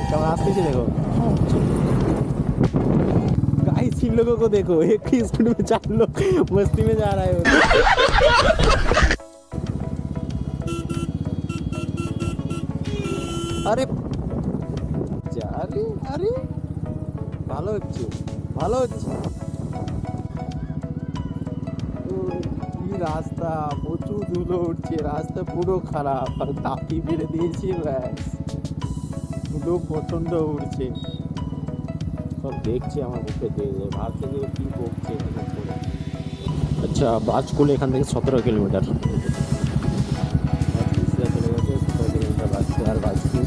কেমন আসতেছে देखो गाइस इन लोगों को देखो एक ही स्पीड में 4 लोग मस्ती में जा रहा है अरे अरे अरे ভালো হচ্ছে ভালো হচ্ছে কি রাস্তা প্রচুর ধুলো উঠছে রাস্তা পুরো খারাপ আর তাপি মেরে দিয়েছি ব্যাস ধুলো প্রচন্ড উঠছে সব দেখছে আমার মুখে দিয়ে ভাবছে যে কি বকছে আচ্ছা বাজকুল এখান থেকে 17 কিলোমিটার চলে গেছে 17 কিলোমিটার বাজছে আর বাজকুল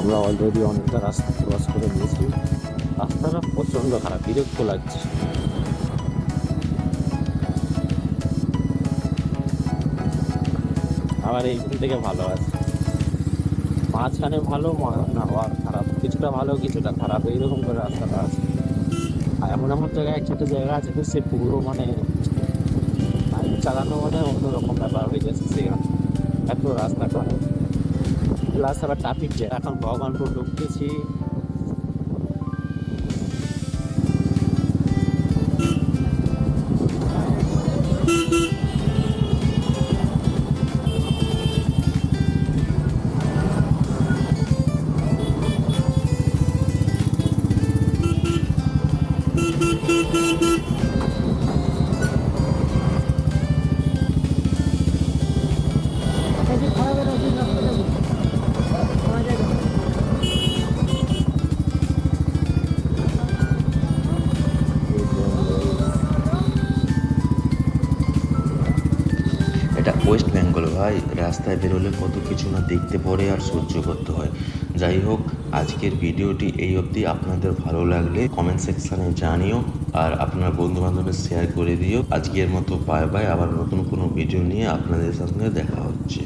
আমরা অলরেডি অনেকটা রাস্তা ক্রস করে নিয়েছি রাস্তাটা প্রচণ্ড খারাপ বিরক্ত লাগছে আবার এইখান থেকে ভালো আছে মাঝখানে ভালো না আর খারাপ কিছুটা ভালো কিছুটা খারাপ এইরকম করে রাস্তাটা আছে আর এমন এমন জায়গায় একটা জায়গা আছে তো সে পুরো মানে বাইক চালানো মানে অন্যরকম ব্যাপার হয়ে যাচ্ছে সেখানে এত রাস্তা খারাপ প্লাস আবার ট্রাফিক জ্যাম এখন ভগবানপুর ঢুকতেছি এটা ওয়েস্ট বেঙ্গল ভাই, রাস্তায় বেরোলে কত কিছু না দেখতে পড়ে আর সহ্য করতে হয়। যাই হোক, আজকের ভিডিওটি এই অবধি। আপনাদের ভালো লাগলে কমেন্ট সেকশানে জানিও আর আপনার বন্ধু বান্ধবের শেয়ার করে দিও। আজকের মতো বাই বাই, আবার নতুন কোনো ভিডিও নিয়ে আপনাদের সঙ্গে দেখা হচ্ছে।